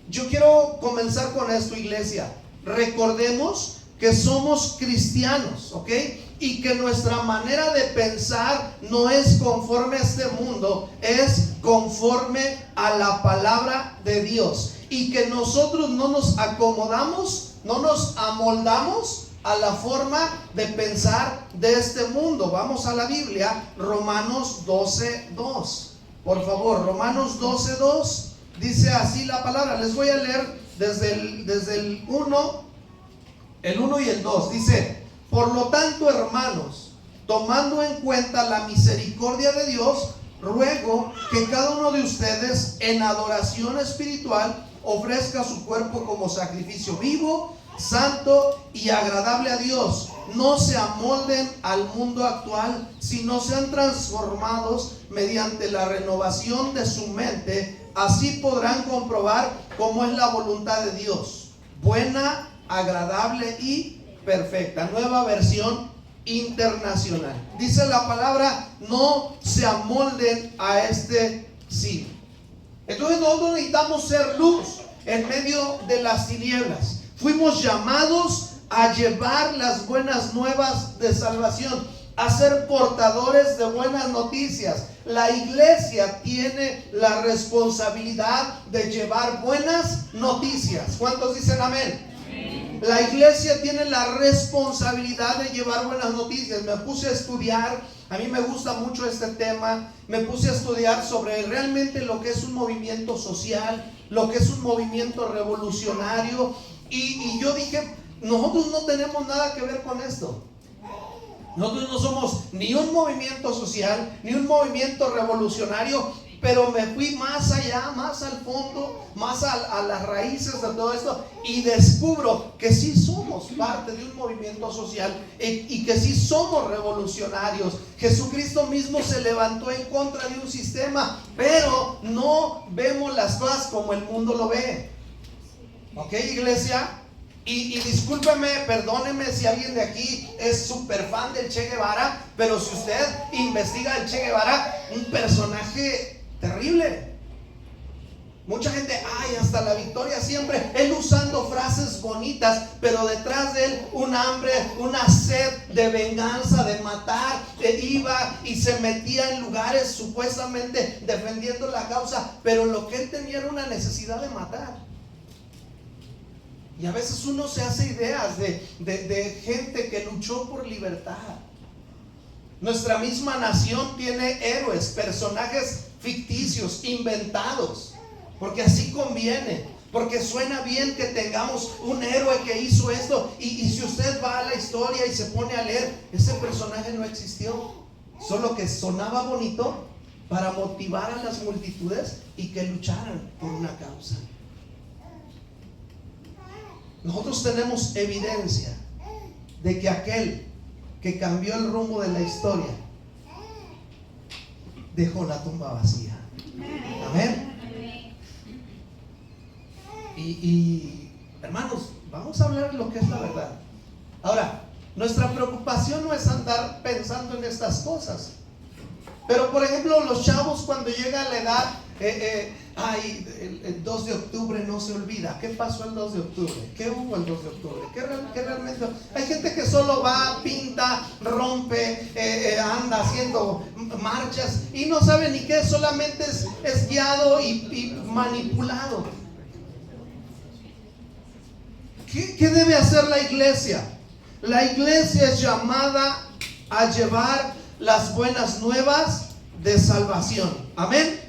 yo quiero comenzar con esto, iglesia. Recordemos que somos cristianos, ¿ok? Y que nuestra manera de pensar no es conforme a este mundo, es conforme a la palabra de Dios. Y que nosotros no nos acomodamos, no nos amoldamos a la forma de pensar de este mundo. Vamos a la Biblia, Romanos 12:2. Por favor, Romanos 12:2. Dice así la palabra. Les voy a leer desde el 1 y el 2. Dice: por lo tanto, hermanos, tomando en cuenta la misericordia de Dios, ruego que cada uno de ustedes en adoración espiritual ofrezca su cuerpo como sacrificio vivo, santo y agradable a Dios. No se amolden al mundo actual, sino sean transformados mediante la renovación de su mente. Así podrán comprobar cómo es la voluntad de Dios, buena, agradable y perfecta. Nueva versión internacional. Dice la palabra: no se amolden a este siglo. Entonces nosotros necesitamos ser luz en medio de las tinieblas. Fuimos llamados a llevar las buenas nuevas de salvación, a ser portadores de buenas noticias. La iglesia tiene la responsabilidad de llevar buenas noticias. ¿Cuántos dicen amén? La iglesia tiene la responsabilidad de llevar buenas noticias. Me puse a estudiar, a mí me gusta mucho este tema. Me puse a estudiar sobre realmente lo que es un movimiento social, lo que es un movimiento revolucionario. Y yo dije, nosotros no tenemos nada que ver con esto. Nosotros no somos ni un movimiento social, ni un movimiento revolucionario. Pero me fui más allá, más al fondo, más a las raíces de todo esto, y descubro que sí somos parte de un movimiento social y que sí somos revolucionarios. Jesucristo mismo se levantó en contra de un sistema, pero no vemos las cosas como el mundo lo ve. ¿Ok, iglesia? Y discúlpeme, perdóneme si alguien de aquí es súper fan del Che Guevara, pero si usted investiga al Che Guevara, un personaje terrible. Mucha gente, ay, hasta la victoria siempre, él usando frases bonitas, pero detrás de él un hambre, una sed de venganza, de matar. Iba y se metía en lugares supuestamente defendiendo la causa, pero lo que él tenía era una necesidad de matar. Y a veces uno se hace ideas de gente que luchó por libertad. Nuestra misma nación tiene héroes, personajes ficticios, inventados, porque así conviene, porque suena bien que tengamos un héroe que hizo esto. Y si usted va a la historia y se pone a leer, ese personaje no existió, solo que sonaba bonito para motivar a las multitudes y que lucharan por una causa. Nosotros tenemos evidencia de que aquel que cambió el rumbo de la historia dejó la tumba vacía. Amén. Y hermanos, vamos a hablar de lo que es la verdad. Ahora, nuestra preocupación no es andar pensando en estas cosas. Pero por ejemplo, los chavos cuando llega a la edad, el 2 de octubre no se olvida. ¿Qué pasó el 2 de octubre? ¿Qué hubo el 2 de octubre? ¿Qué realmente? Hay gente que solo va, pinta, rompe, anda haciendo marchas y no sabe ni qué, solamente es guiado y manipulado. ¿Qué debe hacer la iglesia? La iglesia es llamada a llevar las buenas nuevas de salvación. Amén.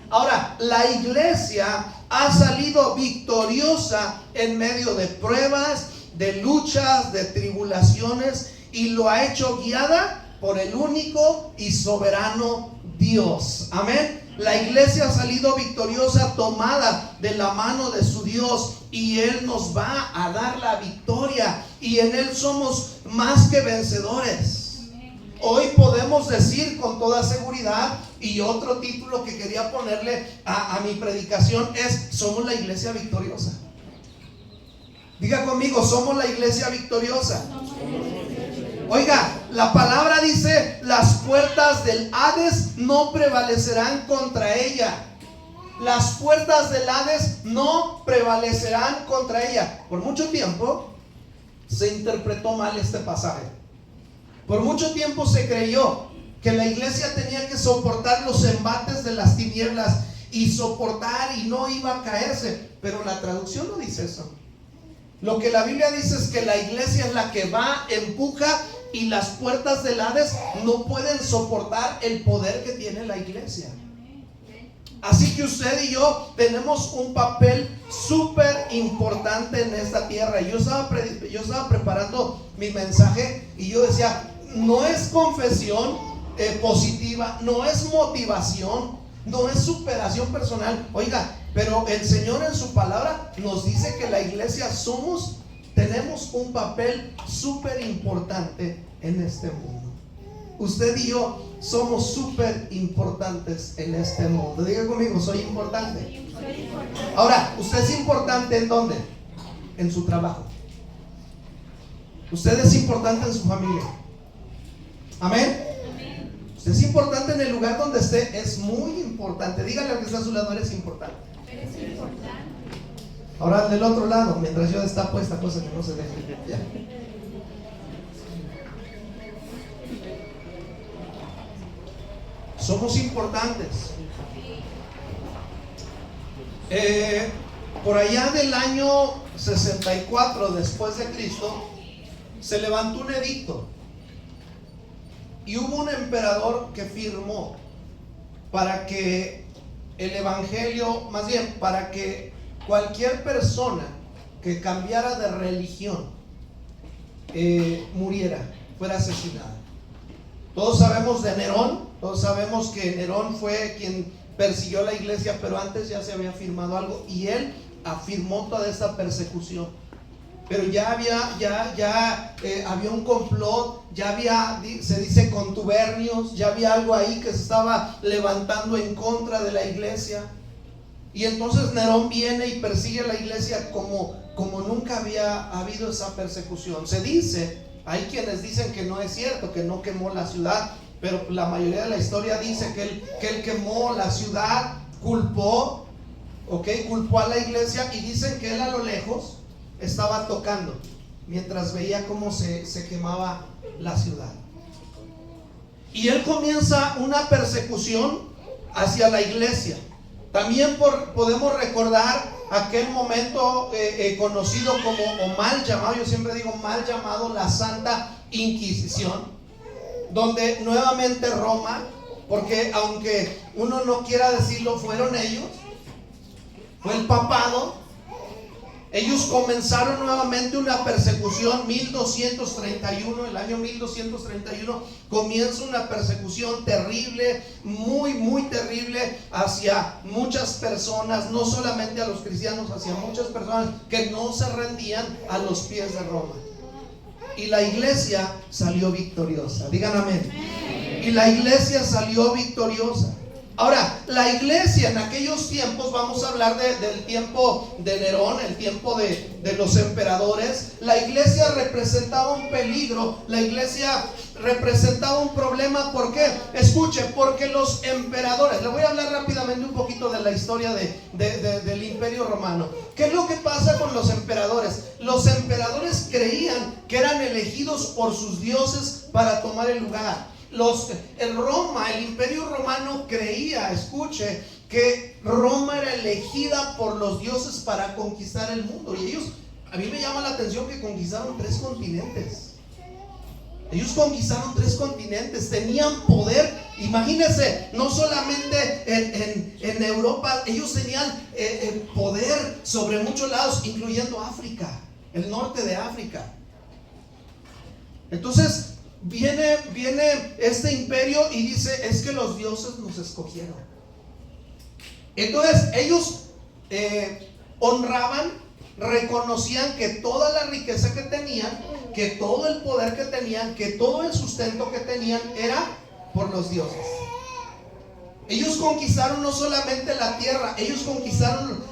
Ahora, la iglesia ha salido victoriosa en medio de pruebas, de luchas, de tribulaciones, y lo ha hecho guiada por el único y soberano Dios. Amén. La iglesia ha salido victoriosa, tomada de la mano de su Dios, y Él nos va a dar la victoria, y en Él somos más que vencedores. Hoy podemos decir con toda seguridad, y otro título que quería ponerle a mi predicación es: somos la iglesia victoriosa. Diga conmigo, somos la iglesia victoriosa. Oiga, la palabra dice: las puertas del Hades no prevalecerán contra ella. las puertas del Hades no prevalecerán contra ella. Por mucho tiempo se interpretó mal este pasaje. Por mucho tiempo se creyó que la iglesia tenía que soportar los embates de las tinieblas y soportar y no iba a caerse, pero la traducción no dice eso. Lo que la Biblia dice es que la iglesia es la que va, empuja, y las puertas del Hades no pueden soportar el poder que tiene la iglesia. Así que usted y yo tenemos un papel súper importante en esta tierra. Yo estaba preparando mi mensaje y yo decía, no es confesión positiva, no es motivación, no es superación personal. Oiga, pero el Señor en su palabra nos dice que la iglesia tenemos un papel súper importante en este mundo. Usted y yo somos súper importantes en este mundo. Diga conmigo, soy importante. Ahora, ¿usted es importante en dónde? En su trabajo. Usted es importante en su familia. Amén. Usted es importante en el lugar donde esté. Es muy importante. Dígale al que está a su lado, eres importante. Eres importante. Ahora del otro lado, mientras yo destapo esta cosa que no se deje. Ya. Somos importantes. Por allá del año 64 después de Cristo se levantó un edicto y hubo un emperador que firmó para que el evangelio, más bien para que cualquier persona que cambiara de religión muriera, fuera asesinada. Todos sabemos de Nerón. Todos sabemos que Nerón fue quien persiguió a la iglesia, pero antes ya se había firmado algo y él afirmó toda esta persecución. Pero ya había un complot, ya había, se dice, contubernios, ya había algo ahí que se estaba levantando en contra de la iglesia. Y entonces Nerón viene y persigue a la iglesia como nunca había habido esa persecución. Se dice, hay quienes dicen que no es cierto, que no quemó la ciudad, pero la mayoría de la historia dice que él quemó la ciudad, culpó a la iglesia, y dicen que él a lo lejos estaba tocando mientras veía cómo se quemaba la ciudad. Y él comienza una persecución hacia la iglesia. También podemos recordar aquel momento conocido como, o mal llamado, yo siempre digo mal llamado, la Santa Inquisición, donde nuevamente Roma, porque aunque uno no quiera decirlo, fueron ellos, fue el papado. Ellos comenzaron nuevamente una persecución. 1231, el año 1231 comienza una persecución terrible, muy muy terrible hacia muchas personas, no solamente a los cristianos, hacia muchas personas que no se rendían a los pies de Roma. Y la iglesia salió victoriosa. Digan amén. Y la iglesia salió victoriosa. Ahora, la iglesia en aquellos tiempos, vamos a hablar del tiempo de Nerón, el tiempo de los emperadores. La iglesia representaba un peligro, la iglesia representaba un problema. ¿Por qué? Escuche, porque los emperadores, le voy a hablar rápidamente un poquito de la historia del Imperio Romano. ¿Qué es lo que pasa con los emperadores? Los emperadores creían que eran elegidos por sus dioses para tomar el lugar. El Imperio Romano creía, escuche, que Roma era elegida por los dioses para conquistar el mundo. Y ellos, a mí me llama la atención que conquistaron 3 continentes. Ellos conquistaron 3 continentes, tenían poder. Imagínense, no solamente en Europa, ellos tenían poder sobre muchos lados, incluyendo África, el norte de África. Entonces viene este imperio y dice, es que los dioses nos escogieron. Entonces ellos honraban, reconocían que toda la riqueza que tenían, que todo el poder que tenían, que todo el sustento que tenían era por los dioses. Ellos conquistaron no solamente la tierra, ellos conquistaron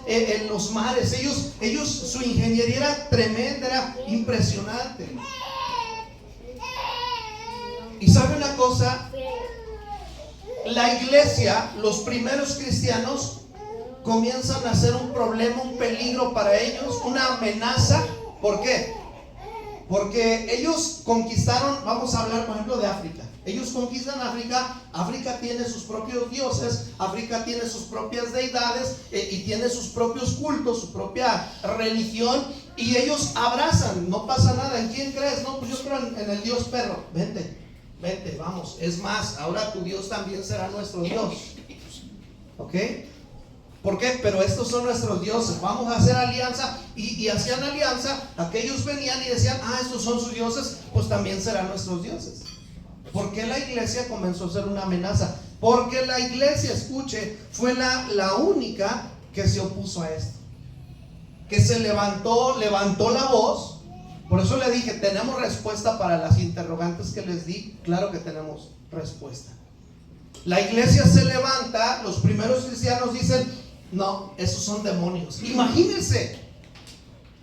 los mares. Ellos su ingeniería era tremenda, era impresionante. Y sabe una cosa, la iglesia, los primeros cristianos, comienzan a ser un problema, un peligro para ellos, una amenaza. ¿Por qué? Porque ellos conquistaron, vamos a hablar por ejemplo de África. Ellos conquistan África. África tiene sus propios dioses, África tiene sus propias deidades y tiene sus propios cultos, su propia religión, y ellos abrazan, no pasa nada. ¿En quién crees? No, pues yo creo en el Dios perro. Vente, vamos. Es más, ahora tu Dios también será nuestro Dios. ¿Ok? ¿Por qué? Pero estos son nuestros dioses, vamos a hacer alianza. Y hacían alianza. Aquellos venían y decían, estos son sus dioses, pues también serán nuestros dioses. ¿Por qué la iglesia comenzó a ser una amenaza? Porque la iglesia, escuche, fue la única que se opuso a esto, que se levantó la voz. Por eso le dije, tenemos respuesta para las interrogantes que les di. Claro que tenemos respuesta. La iglesia se levanta. Los primeros cristianos dicen, no, esos son demonios. Imagínense,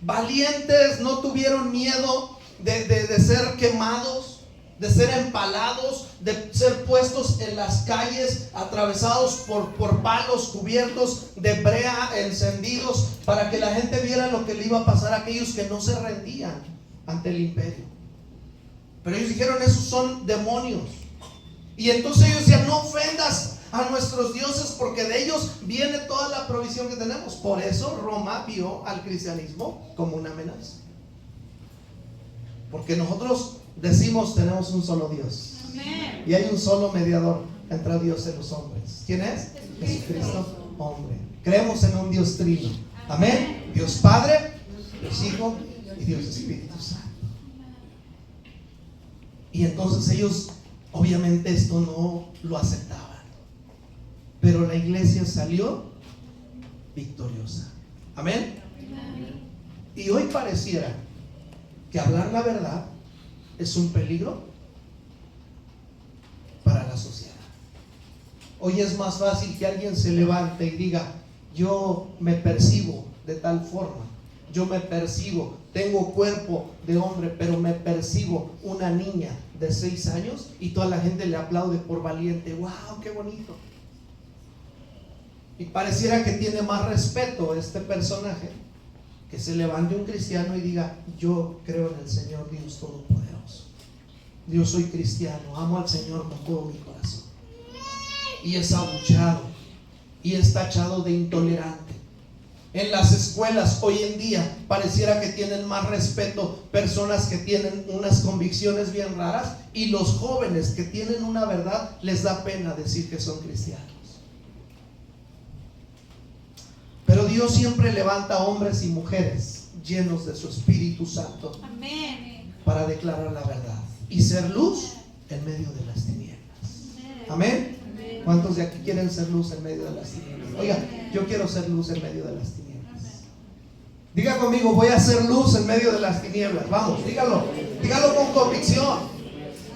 valientes, no tuvieron miedo de ser quemados, de ser empalados, de ser puestos en las calles, atravesados por palos, cubiertos de brea, encendidos, para que la gente viera lo que le iba a pasar a aquellos que no se rendían ante el imperio. Pero ellos dijeron, esos son demonios. Y entonces ellos decían, no ofendas a nuestros dioses, porque de ellos viene toda la provisión que tenemos. Por eso Roma vio al cristianismo como una amenaza, porque nosotros decimos, tenemos un solo Dios. Amén. Y hay un solo mediador entre Dios y los hombres. ¿Quién es? Jesucristo, hombre. Creemos en un Dios trino. Amén. Dios Padre, Dios Hijo y Dios Espíritu Santo. Y entonces ellos, obviamente esto no lo aceptaban, pero la iglesia salió victoriosa. Amén. Y hoy pareciera que hablar la verdad es un peligro para la sociedad. Hoy es más fácil que alguien se levante y diga, yo me percibo de tal forma, yo me percibo, tengo cuerpo de hombre, pero me percibo una niña de 6 años, y toda la gente le aplaude por valiente. ¡Wow! ¡Qué bonito! Y pareciera que tiene más respeto este personaje que se levante un cristiano y diga, yo creo en el Señor Dios Todopoderoso, yo soy cristiano, amo al Señor con todo mi corazón. Y es abuchado y es tachado de intolerante. En las escuelas hoy en día pareciera que tienen más respeto personas que tienen unas convicciones bien raras, y los jóvenes que tienen una verdad les da pena decir que son cristianos. Pero Dios siempre levanta hombres y mujeres llenos de su Espíritu Santo. Amén. Para declarar la verdad y ser luz en medio de las tinieblas. Amén. Amén. ¿Cuántos de aquí quieren ser luz en medio de las tinieblas? Oiga, yo quiero ser luz en medio de las tinieblas. Diga conmigo, voy a ser luz en medio de las tinieblas. Vamos, dígalo con convicción.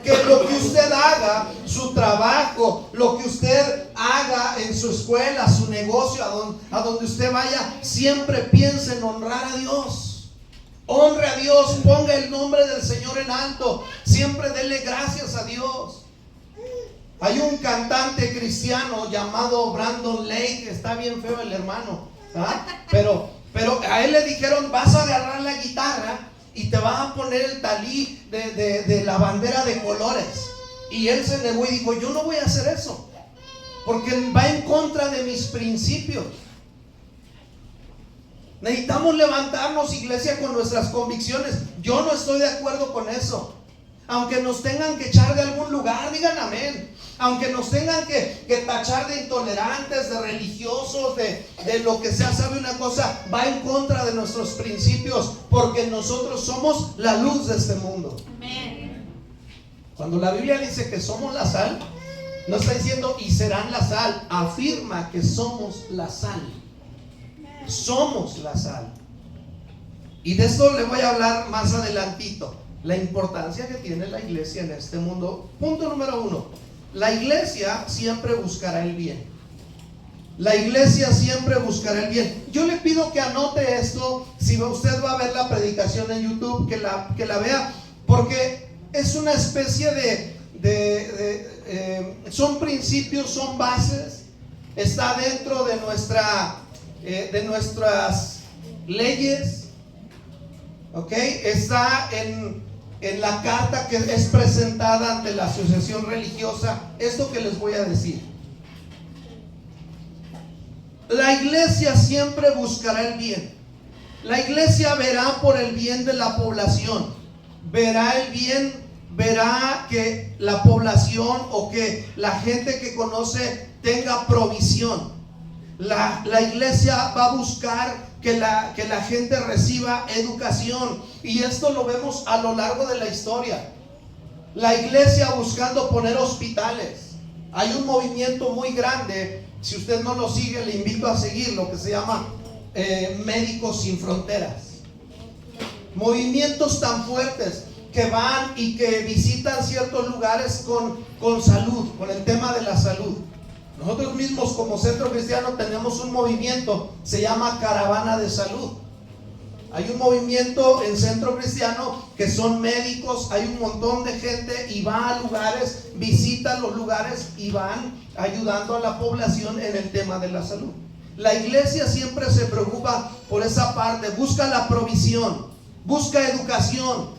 Que lo que usted haga, su trabajo, lo que usted haga en su escuela, su negocio, a donde usted vaya, siempre piense en honrar a Dios. Honre a Dios, ponga el nombre del Señor en alto, siempre dele gracias a Dios. Hay un cantante cristiano llamado Brandon Lake, está bien feo el hermano, ¿ah? Pero a él le dijeron, vas a agarrar la guitarra y te vas a poner el talí de la bandera de colores. Y él se negó y dijo, yo no voy a hacer eso, porque va en contra de mis principios. Necesitamos levantarnos, iglesia, con nuestras convicciones. Yo no estoy de acuerdo con eso. Aunque nos tengan que echar de algún lugar, digan amén. Aunque nos tengan que tachar de intolerantes, de religiosos, de lo que sea, sabe una cosa, va en contra de nuestros principios, porque nosotros somos la luz de este mundo. Amén. Cuando la Biblia dice que somos la sal, no está diciendo y serán la sal, afirma que somos la sal. Somos la sal. Y de esto le voy a hablar más adelantito, la importancia que tiene la iglesia en este mundo. Punto número 1. La iglesia siempre buscará el bien. La iglesia siempre buscará el bien. Yo le pido que anote esto. Si usted va a ver la predicación en YouTube, que la vea, porque es una especie son principios, son bases. Está dentro de nuestra de nuestras leyes, ¿ok? Está en la carta que es presentada ante la asociación religiosa, esto que les voy a decir. La iglesia siempre buscará el bien. La iglesia verá por el bien de la población, verá el bien, verá que la población o que la gente que conoce tenga provisión. La iglesia va a buscar que la gente reciba educación, y esto lo vemos a lo largo de la historia. La iglesia buscando poner hospitales. Hay un movimiento muy grande, si usted no lo sigue, le invito a seguirlo, que se llama Médicos Sin Fronteras. Movimientos tan fuertes que van y que visitan ciertos lugares con salud, con el tema de la salud. Nosotros mismos como Centro Cristiano tenemos un movimiento, se llama Caravana de Salud. Hay un movimiento en Centro Cristiano que son médicos, hay un montón de gente y va a lugares, visita los lugares y van ayudando a la población en el tema de la salud. La iglesia siempre se preocupa por esa parte, busca la provisión, busca educación.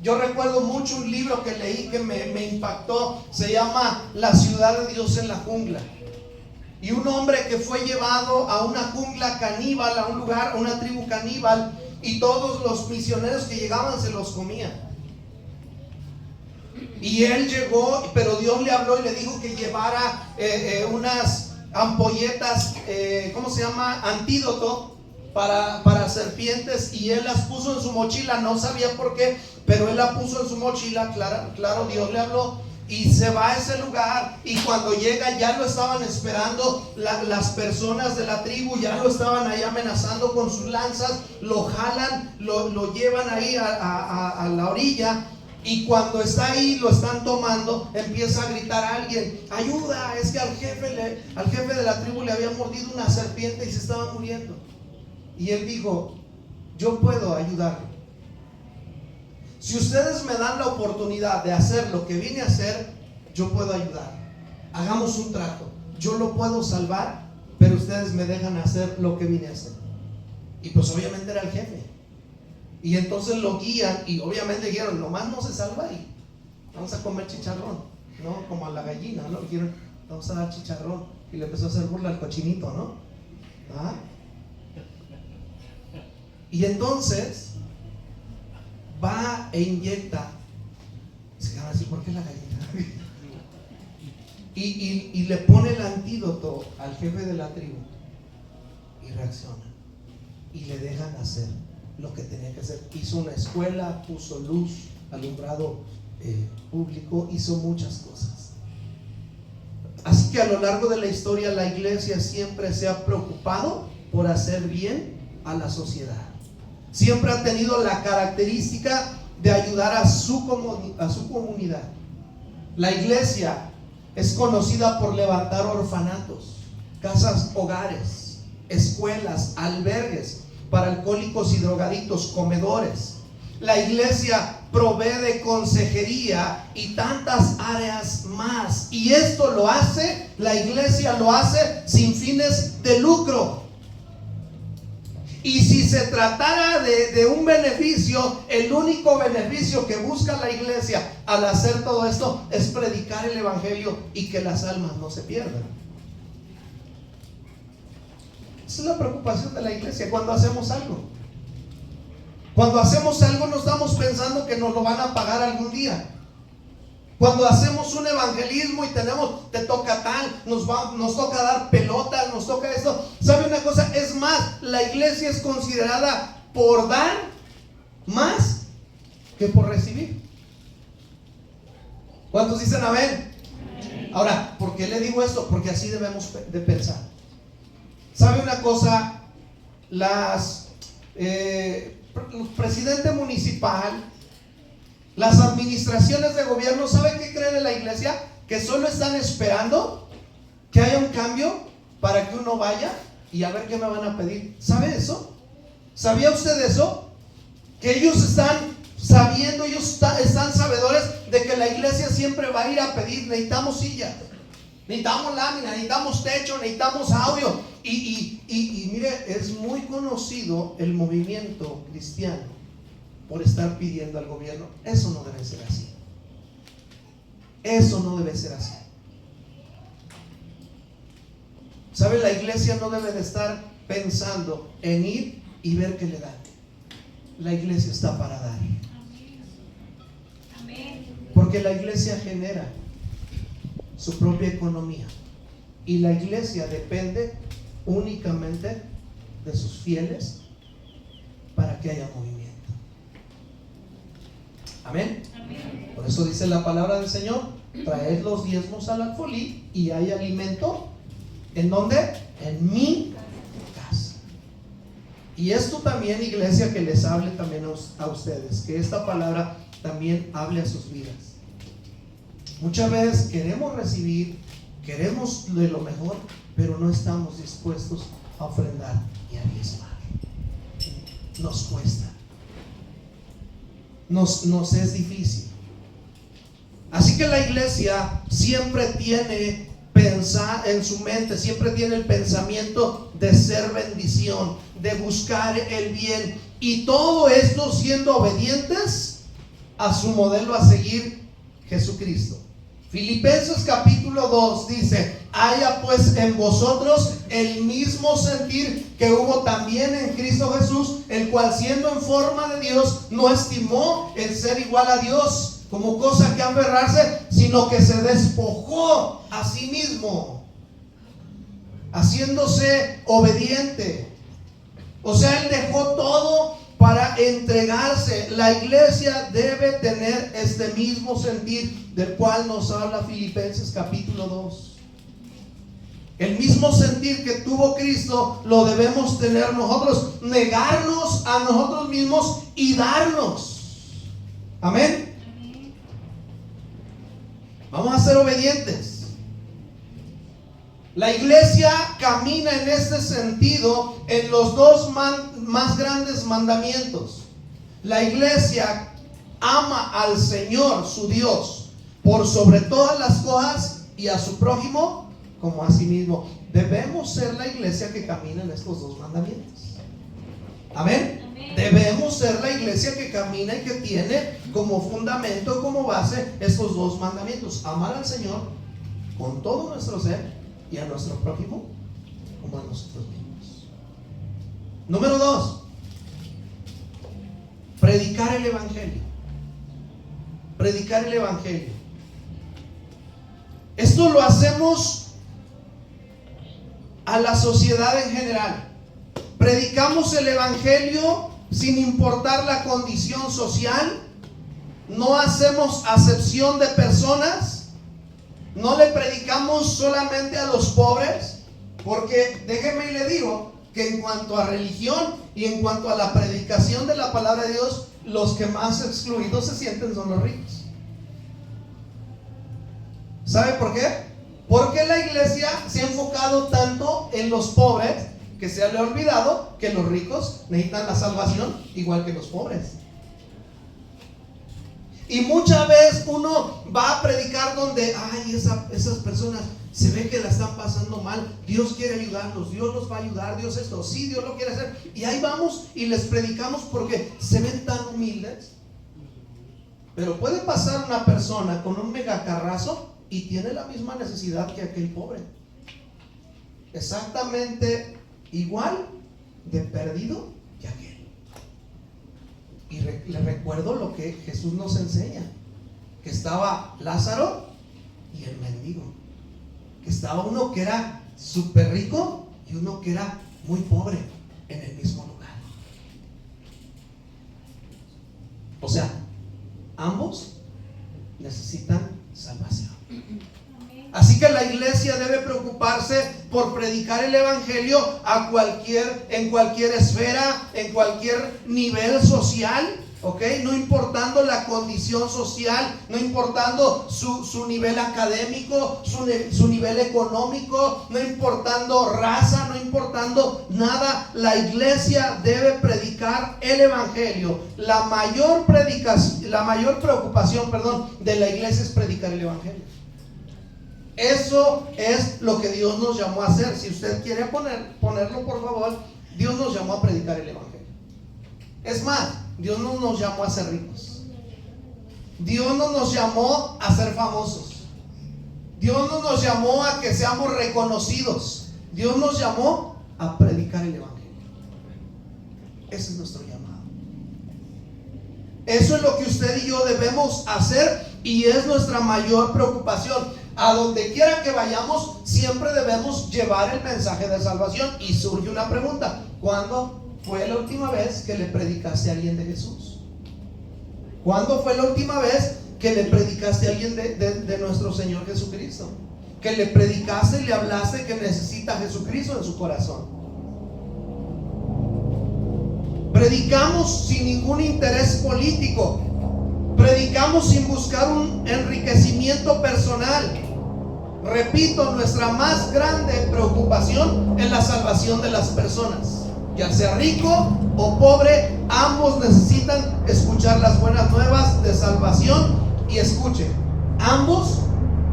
Yo recuerdo mucho un libro que leí que me impactó, se llama La ciudad de Dios en la jungla. Y un hombre que fue llevado a una jungla caníbal, a un lugar, a una tribu caníbal, y todos los misioneros que llegaban se los comían. Y él llegó, pero Dios le habló y le dijo que llevara unas ampolletas, ¿cómo se llama? Antídoto para serpientes, y él las puso en su mochila, no sabía por qué, pero él la puso en su mochila. Claro, Dios le habló. Y se va a ese lugar, y cuando llega ya lo estaban esperando las personas de la tribu, ya lo estaban ahí amenazando con sus lanzas, lo jalan, lo llevan ahí a la orilla, y cuando está ahí, lo están tomando, empieza a gritar a alguien: ayuda, es que al jefe de la tribu le había mordido una serpiente y se estaba muriendo. Y él dijo: yo puedo ayudarlo. Si ustedes me dan la oportunidad de hacer lo que vine a hacer, yo puedo ayudar. Hagamos un trato. Yo lo puedo salvar, pero ustedes me dejan hacer lo que vine a hacer. Y pues obviamente era el jefe. Y entonces lo guían, y obviamente dijeron: nomás no se salva y vamos a comer chicharrón, ¿no? Como a la gallina, ¿no? Dijeron: vamos a dar chicharrón. Y le empezó a hacer burla al cochinito, ¿no? ¿Ah? Y entonces va e inyecta. Se quedan así: ¿por qué la gallina? y le pone el antídoto al jefe de la tribu, y reacciona, y le dejan hacer lo que tenía que hacer. Hizo una escuela, puso luz, alumbrado público, hizo muchas cosas. Así que a lo largo de la historia, la iglesia siempre se ha preocupado por hacer bien a la sociedad. Siempre ha tenido la característica de ayudar a su comunidad. La iglesia es conocida por levantar orfanatos, casas hogares, escuelas, albergues para alcohólicos y drogadictos, comedores. La iglesia provee de consejería y tantas áreas más. Y esto lo hace, la iglesia lo hace sin fines de lucro. Y si se tratara de un beneficio, el único beneficio que busca la iglesia al hacer todo esto es predicar el evangelio y que las almas no se pierdan. Esa es la preocupación de la iglesia cuando hacemos algo. Cuando hacemos algo, no estamos pensando que nos lo van a pagar algún día. Cuando hacemos un evangelismo y te toca tal, nos toca dar pelotas, nos toca esto. ¿Sabe una cosa? Es más, la iglesia es considerada por dar más que por recibir. ¿Cuántos dicen amén? Ahora, ¿por qué le digo esto? Porque así debemos de pensar. ¿Sabe una cosa? El presidente municipal, las administraciones de gobierno, ¿sabe qué creen en la iglesia? Que solo están esperando que haya un cambio para que uno vaya y a ver qué me van a pedir. ¿Sabe eso? ¿Sabía usted eso? Que ellos están sabiendo, ellos están sabedores de que la iglesia siempre va a ir a pedir: necesitamos sillas, Necesitamos lámina, necesitamos techo, necesitamos audio. Y mire, es muy conocido el movimiento cristiano por estar pidiendo al gobierno. Eso no debe ser así. Eso no debe ser así. ¿Sabe? La iglesia no debe de estar pensando en ir y ver qué le dan. La iglesia está para dar. Porque la iglesia genera su propia economía. Y la iglesia depende únicamente de sus fieles para que haya movimiento. Amén. Amén. Por eso dice la palabra del Señor: traed los diezmos al alfolí y hay alimento. ¿En dónde? En mi casa. Y esto también, iglesia, que les hable también a ustedes, que esta palabra también hable a sus vidas. Muchas veces queremos recibir, queremos de lo mejor, pero no estamos dispuestos a ofrendar y a diezmar. Nos cuesta, nos es difícil. Así que la iglesia siempre tiene pensar en su mente, siempre tiene el pensamiento de ser bendición, de buscar el bien, y todo esto siendo obedientes a su modelo a seguir, Jesucristo. Filipenses capítulo 2 dice: haya pues en vosotros el mismo sentir que hubo también en Cristo Jesús, el cual siendo en forma de Dios no estimó el ser igual a Dios como cosa que aferrarse, sino que se despojó a sí mismo, haciéndose obediente. O sea, Él dejó todo para entregarse. La iglesia debe tener este mismo sentir del cual nos habla Filipenses capítulo 2. El mismo sentir que tuvo Cristo lo debemos tener nosotros, negarnos a nosotros mismos y darnos. Amén. Vamos a ser obedientes. La iglesia camina en este sentido en los dos más grandes mandamientos. La iglesia ama al Señor, su Dios, por sobre todas las cosas, y a su prójimo como a sí mismo. Debemos ser la iglesia que camina en estos dos mandamientos. Amén. Debemos ser la iglesia que camina y que tiene como fundamento, como base, estos dos mandamientos: amar al Señor con todo nuestro ser y a nuestro prójimo como a nosotros mismos. Número 2, predicar el evangelio. Predicar el evangelio. Esto lo hacemos a la sociedad en general. Predicamos el evangelio sin importar la condición social. No hacemos acepción de personas. No le predicamos solamente a los pobres, porque déjeme y le digo que en cuanto a religión y en cuanto a la predicación de la palabra de Dios, los que más excluidos se sienten son los ricos. ¿Sabe por qué? Porque la iglesia se ha enfocado tanto en los pobres que se le ha olvidado que los ricos necesitan la salvación igual que los pobres. Y muchas veces uno va a predicar donde esas personas se ve que la están pasando mal. Dios quiere ayudarlos, Dios los va a ayudar, Dios esto, sí, Dios lo quiere hacer. Y ahí vamos y les predicamos porque se ven tan humildes. Pero puede pasar una persona con un megacarrazo y tiene la misma necesidad que aquel pobre. Exactamente igual de perdido que aquel. Y le recuerdo lo que Jesús nos enseña: que estaba Lázaro y el mendigo, que estaba uno que era súper rico y uno que era muy pobre en el mismo lugar. O sea, ambos necesitan salvación. Así que la iglesia debe preocuparse por predicar el evangelio en cualquier esfera, en cualquier nivel social, ¿ok? No importando la condición social, no importando su nivel académico, su nivel económico, no importando raza, no importando nada. La iglesia debe predicar el evangelio. La mayor preocupación de la iglesia es predicar el evangelio. Eso es lo que Dios nos llamó a hacer. Si usted quiere ponerlo, por favor. Dios nos llamó a predicar el evangelio. Es más, Dios no nos llamó a ser ricos. Dios no nos llamó a ser famosos. Dios no nos llamó a que seamos reconocidos. Dios nos llamó a predicar el evangelio. Ese es nuestro llamado. Eso es lo que usted y yo debemos hacer, y es nuestra mayor preocupación. A donde quiera que vayamos, siempre debemos llevar el mensaje de salvación. Y surge una pregunta: ¿cuándo fue la última vez que le predicaste a alguien de Jesús? ¿Cuándo fue la última vez que le predicaste a alguien de nuestro Señor Jesucristo? Que le predicaste y le hablaste que necesita a Jesucristo en su corazón. Predicamos sin ningún interés político. Predicamos sin buscar un enriquecimiento personal. Repito, nuestra más grande preocupación es la salvación de las personas. Ya sea rico o pobre, ambos necesitan escuchar las buenas nuevas de salvación. Y escuchen, ambos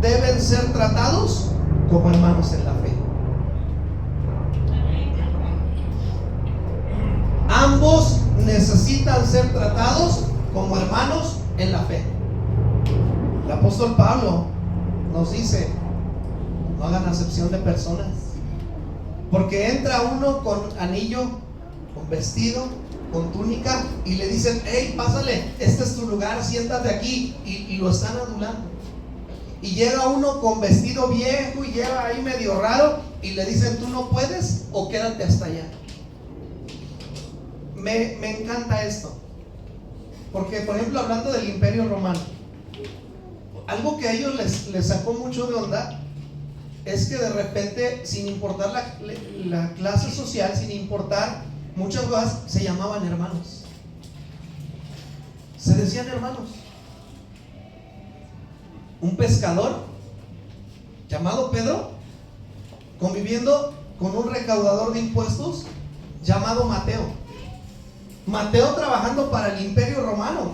deben ser tratados como hermanos en la fe. Ambos necesitan ser tratados como hermanos en la fe. El apóstol Pablo nos dice: no hagan acepción de personas, porque entra uno con anillo, con vestido, con túnica, y le dicen: hey, pásale, este es tu lugar, siéntate aquí, y lo están adulando. Y llega uno con vestido viejo y llega ahí medio raro, y le dicen: tú no puedes, o quédate hasta allá. Me encanta esto, porque, por ejemplo, hablando del Imperio Romano, algo que a ellos les sacó mucho de onda es que de repente, sin importar la clase social, sin importar muchas cosas, se llamaban hermanos. Se decían hermanos. Un pescador llamado Pedro, conviviendo con un recaudador de impuestos llamado Mateo. Mateo trabajando para el Imperio Romano.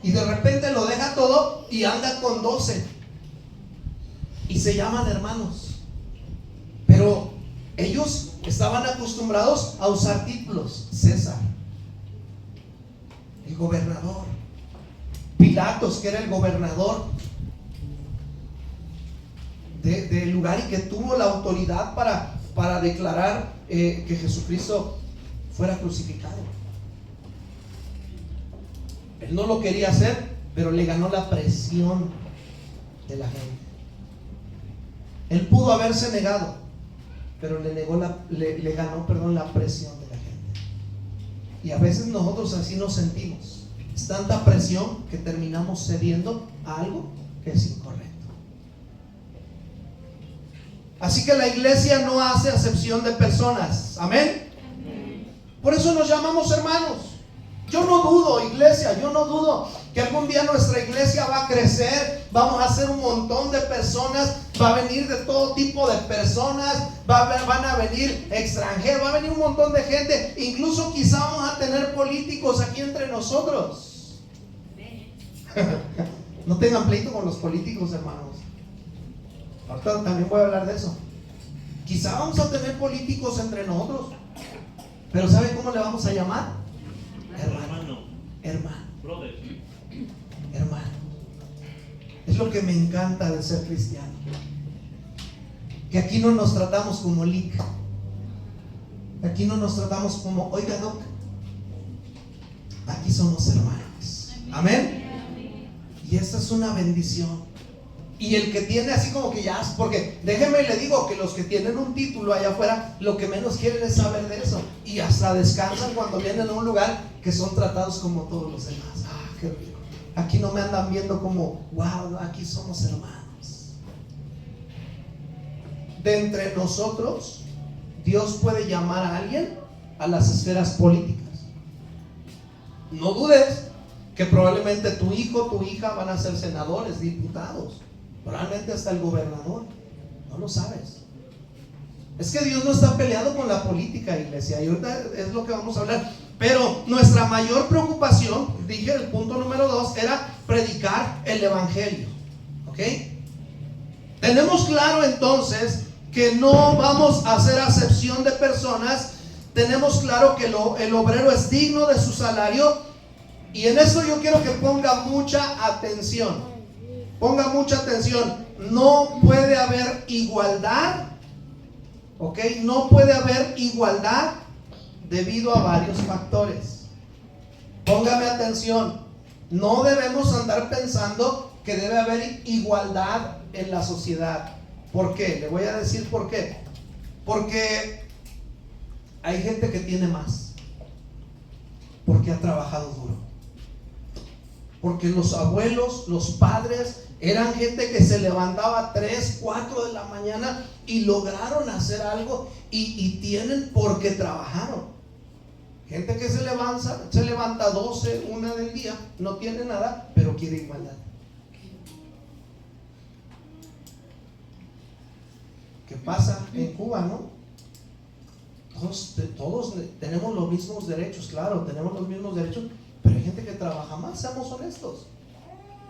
Y de repente lo deja todo y anda con 12. Y se llaman hermanos. Pero ellos estaban acostumbrados a usar títulos: César, el gobernador; Pilatos, que era el gobernador del lugar y que tuvo la autoridad para declarar que Jesucristo fuera crucificado. Él no lo quería hacer, pero le ganó la presión de la gente. Él pudo haberse negado, pero le ganó la presión de la gente. Y a veces nosotros así nos sentimos. Es tanta presión que terminamos cediendo a algo que es incorrecto. Así que la iglesia no hace acepción de personas. Amén. Por eso nos llamamos hermanos. Yo no dudo, iglesia, yo no dudo que algún día nuestra iglesia va a crecer. Vamos a ser un montón de personas. Va a venir de todo tipo de personas. Van a venir extranjeros. Va a venir un montón de gente. Incluso quizá vamos a tener políticos aquí entre nosotros. No tengan pleito con los políticos, hermanos. Ahorita también voy a hablar de eso. Quizá vamos a tener políticos entre nosotros, pero ¿saben cómo le vamos a llamar? Hermano. Hermano. Es lo que me encanta de ser cristiano, que aquí no nos tratamos como lic. Aquí no nos tratamos como: oiga, doc. Aquí somos hermanos. Amén. Y esta es una bendición. Y el que tiene así como que ya, porque déjeme y le digo que los que tienen un título allá afuera, lo que menos quieren es saber de eso. Y hasta descansan cuando vienen a un lugar que son tratados como todos los demás. Ah, qué rico. Aquí no me andan viendo como: wow, aquí somos hermanos. De entre nosotros, Dios puede llamar a alguien a las esferas políticas. No dudes que probablemente tu hijo, tu hija van a ser senadores, diputados, probablemente hasta el gobernador. No lo sabes. Es que Dios no está peleado con la política, iglesia, y ahorita es lo que vamos a hablar. Pero nuestra mayor preocupación, dije el punto número 2, era predicar el evangelio. ¿Ok? Tenemos claro entonces que no vamos a hacer acepción de personas. Tenemos claro que el obrero es digno de su salario. Y en eso yo quiero que ponga mucha atención. Ponga mucha atención. No puede haber igualdad. ¿Ok? No puede haber igualdad debido a varios factores. Póngame atención. No debemos andar pensando que debe haber igualdad en la sociedad. ¿Por qué? Le voy a decir por qué. Porque hay gente que tiene más, porque ha trabajado duro. Porque los abuelos, los padres, eran gente que se levantaba a 3, 4 de la mañana y lograron hacer algo y tienen porque trabajaron. Gente que se levanta 12, 1 del día, no tiene nada, pero quiere igualdad. ¿Qué pasa en Cuba, no? Todos tenemos los mismos derechos, claro, tenemos los mismos derechos, pero hay gente que trabaja más, seamos honestos.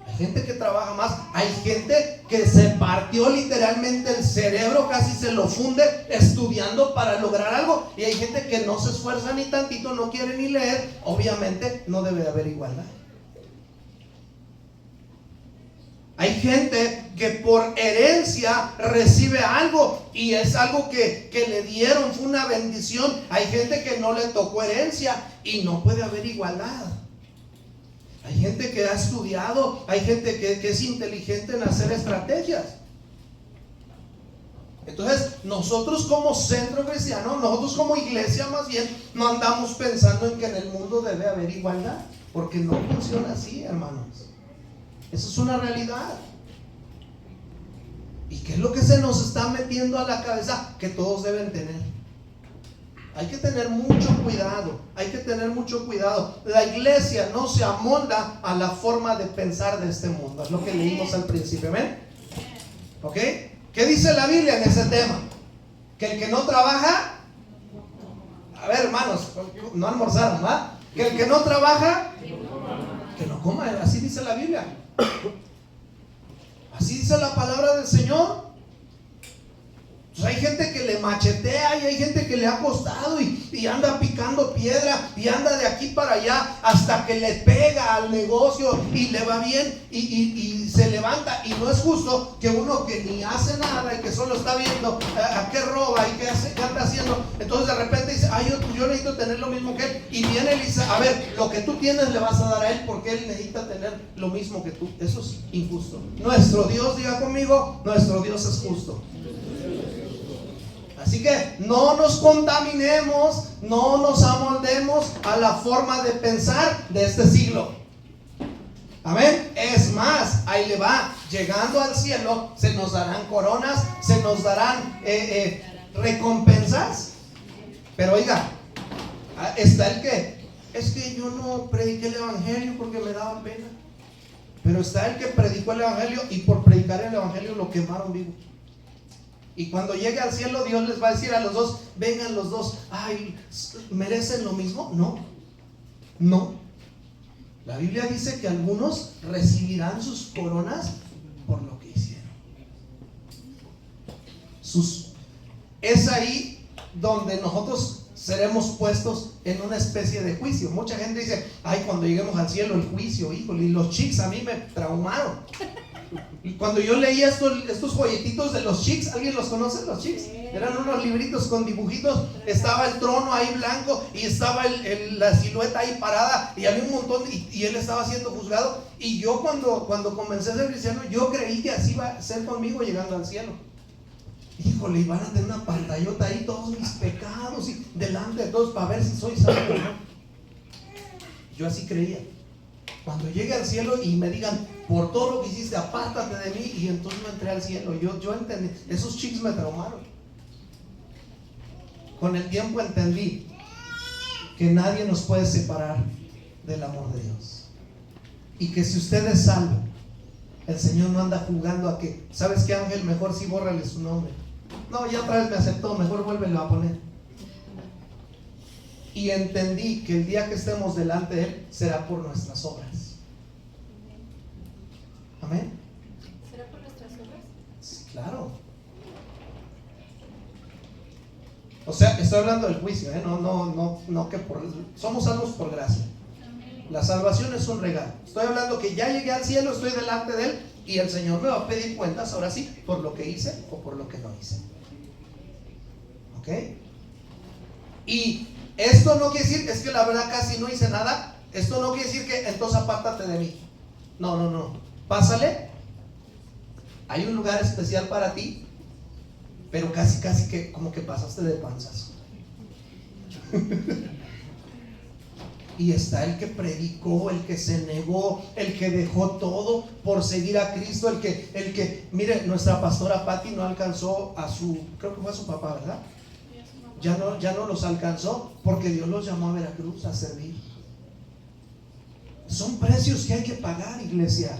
Hay gente que trabaja más, hay gente que se partió literalmente el cerebro, casi se lo funde estudiando para lograr algo, y hay gente que no se esfuerza ni tantito, no quiere ni leer. Obviamente no debe haber igualdad. Hay gente que por herencia recibe algo y es algo que le dieron, fue una bendición. Hay gente que no le tocó herencia y no puede haber igualdad. Hay gente que ha estudiado, hay gente que es inteligente en hacer estrategias. Entonces, nosotros como centro cristiano, nosotros como iglesia más bien, no andamos pensando en que en el mundo debe haber igualdad, porque no funciona así, hermanos. Eso es una realidad. ¿Y qué es lo que se nos está metiendo a la cabeza? Que todos deben tener. Hay que tener mucho cuidado, hay que tener mucho cuidado. La iglesia no se amolda a la forma de pensar de este mundo. Es lo que leímos al principio, ¿ven? ¿Ok? ¿Qué dice la Biblia en ese tema? Que el que no trabaja, a ver, hermanos, no almorzaron, ¿va? Que el que no trabaja, que no coma. Así dice la Biblia. Así dice la palabra del Señor. Hay gente que le machetea y hay gente que le ha costado y anda picando piedra y anda de aquí para allá hasta que le pega al negocio y le va bien y se levanta. Y no es justo que uno que ni hace nada y que solo está viendo a qué roba y qué anda haciendo, entonces de repente dice, ay, yo necesito tener lo mismo que él, y viene él y dice, a ver, lo que tú tienes le vas a dar a él porque él necesita tener lo mismo que tú. Eso es injusto. Nuestro Dios, diga conmigo, nuestro Dios es justo. Así que no nos contaminemos, no nos amoldemos a la forma de pensar de este siglo. Amén. Es más, ahí le va, llegando al cielo se nos darán coronas, se nos darán recompensas. Pero oiga, está el que, es que yo no prediqué el evangelio porque me daba pena. Pero está el que predicó el evangelio y por predicar el evangelio lo quemaron vivo. Y cuando llegue al cielo, Dios les va a decir a los dos, vengan los dos, ay, ¿merecen lo mismo? No. La Biblia dice que algunos recibirán sus coronas por lo que hicieron. Es ahí donde nosotros seremos puestos en una especie de juicio. Mucha gente dice, ay, cuando lleguemos al cielo, el juicio, híjole, y los Chicks a mí me traumaron. Y cuando yo leía estos folletitos de los Chicks, ¿alguien los conoce, los Chicks? Eran unos libritos con dibujitos. Estaba el trono ahí blanco y estaba la silueta ahí parada y había un montón y él estaba siendo juzgado. Y yo cuando comencé a ser cristiano, yo creí que así iba a ser conmigo llegando al cielo. Híjole, y van a tener una pantallota ahí, todos mis pecados y delante de todos para ver si soy salvo o no. Yo así creía. Cuando llegue al cielo y me digan, por todo lo que hiciste, apártate de mí, y entonces no entré al cielo. Yo entendí, esos Chicks me traumaron. Con el tiempo entendí que nadie nos puede separar del amor de Dios. Y que si usted es salvo, el Señor no anda jugando a que, ¿sabes qué, Ángel? Mejor sí bórrale su nombre. No, ya otra vez me aceptó, mejor vuélvelo a poner. Y entendí que el día que estemos delante de Él será por nuestras obras. Amén. ¿Será por O sea, estoy hablando del juicio, no que somos salvos por gracia. La salvación es un regalo. Estoy hablando que ya llegué al cielo, estoy delante de Él y el Señor me va a pedir cuentas, ahora sí, por lo que hice o por lo que no hice. ¿Ok? Y esto no quiere decir, es que la verdad casi no hice nada. Esto no quiere decir que entonces apártate de mí. No. Pásale. Hay un lugar especial para ti, pero casi que como que pasaste de panzas. Y está el que predicó, el que se negó, el que dejó todo por seguir a Cristo, el que, mire, nuestra pastora Patti no alcanzó a creo que fue a su papá, ¿verdad? Ya no los alcanzó porque Dios los llamó a Veracruz a servir. Son precios que hay que pagar, iglesia.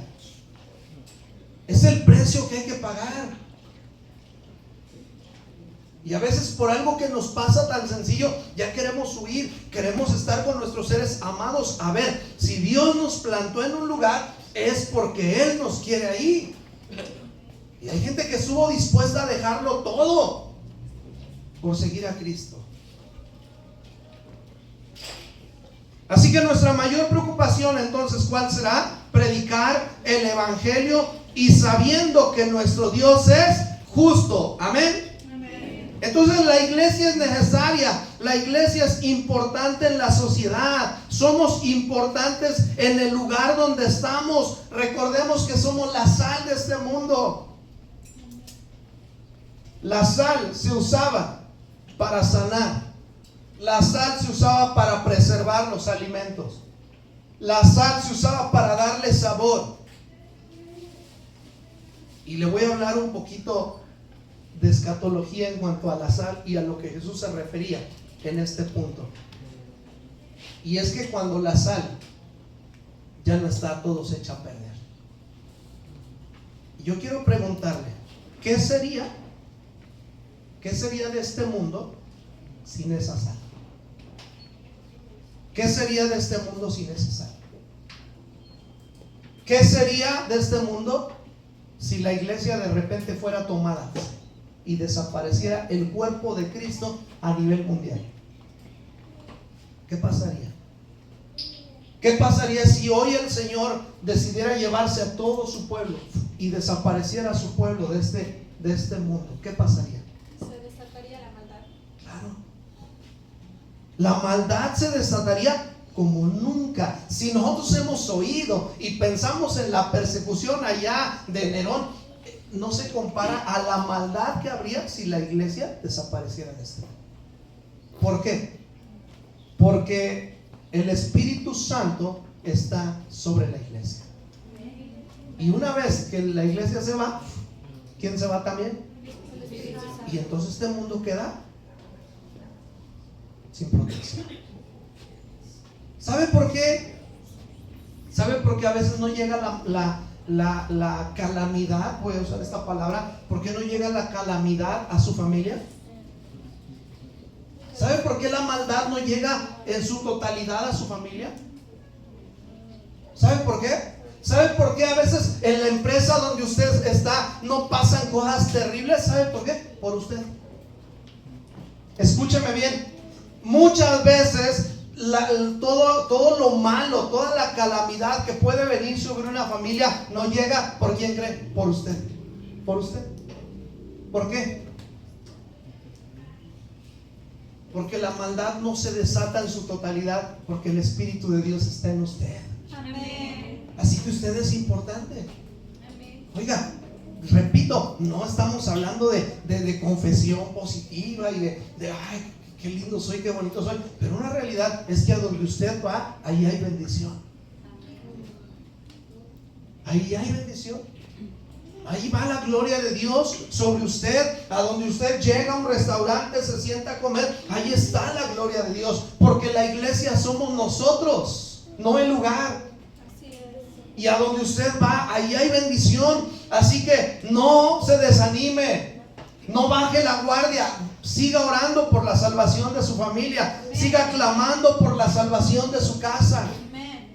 Es el precio que hay que pagar. Y a veces por algo que nos pasa tan sencillo, ya queremos huir, queremos estar con nuestros seres amados. A ver, si Dios nos plantó en un lugar, es porque Él nos quiere ahí. Y hay gente que estuvo dispuesta a dejarlo todo por seguir a Cristo. Así que nuestra mayor preocupación entonces, ¿cuál será? Predicar el Evangelio y sabiendo que nuestro Dios es justo. Amén. Entonces la iglesia es necesaria, la iglesia es importante en la sociedad, somos importantes en el lugar donde estamos. Recordemos que somos la sal de este mundo. La sal se usaba para sanar, la sal se usaba para preservar los alimentos, la sal se usaba para darle sabor. Y le voy a hablar un poquito de escatología en cuanto a la sal y a lo que Jesús se refería en este punto. Y es que cuando la sal ya no está, todo se echa a perder. Y yo quiero preguntarle, ¿qué sería de este mundo sin esa sal? ¿Qué sería de este mundo sin esa sal? ¿Qué sería de este mundo si la iglesia de repente fuera tomada y desapareciera el cuerpo de Cristo a nivel mundial? ¿Qué pasaría? ¿Qué pasaría si hoy el Señor decidiera llevarse a todo su pueblo y desapareciera a su pueblo de este mundo? ¿Qué pasaría? Se desataría la maldad. Claro. La maldad se desataría como nunca. Si nosotros hemos oído y pensamos en la persecución allá de Nerón, no se compara a la maldad que habría si la iglesia desapareciera de este mundo. ¿Por qué? Porque el Espíritu Santo está sobre la iglesia. Y una vez que la iglesia se va, ¿quién se va también? Y entonces este mundo queda sin protección. ¿Sabe por qué? ¿Sabe por qué a veces no llega la calamidad? Voy a usar esta palabra. ¿Por qué no llega la calamidad a su familia? ¿Sabe por qué la maldad no llega en su totalidad a su familia? ¿Sabe por qué? ¿Sabe por qué a veces en la empresa donde usted está no pasan cosas terribles? ¿Sabe por qué? Por usted. Escúcheme bien. Muchas veces todo lo malo, toda la calamidad que puede venir sobre una familia no llega, ¿por quién cree? Por usted. Por usted. ¿Por qué? Porque la maldad no se desata en su totalidad, porque el Espíritu de Dios está en usted. Amén. Así que usted es importante. Amén. Oiga, repito, no estamos hablando de confesión positiva y de ay, qué lindo soy, qué bonito soy. Pero una realidad es que a donde usted va, ahí hay bendición. Ahí hay bendición. Ahí va la gloria de Dios sobre usted. A donde usted llega a un restaurante, se sienta a comer, ahí está la gloria de Dios. Porque la iglesia somos nosotros, no el lugar. Así es. Y a donde usted va, ahí hay bendición. Así que no se desanime, no baje la guardia. Siga orando por la salvación de su familia. Amén. Siga clamando por la salvación de su casa. Amén.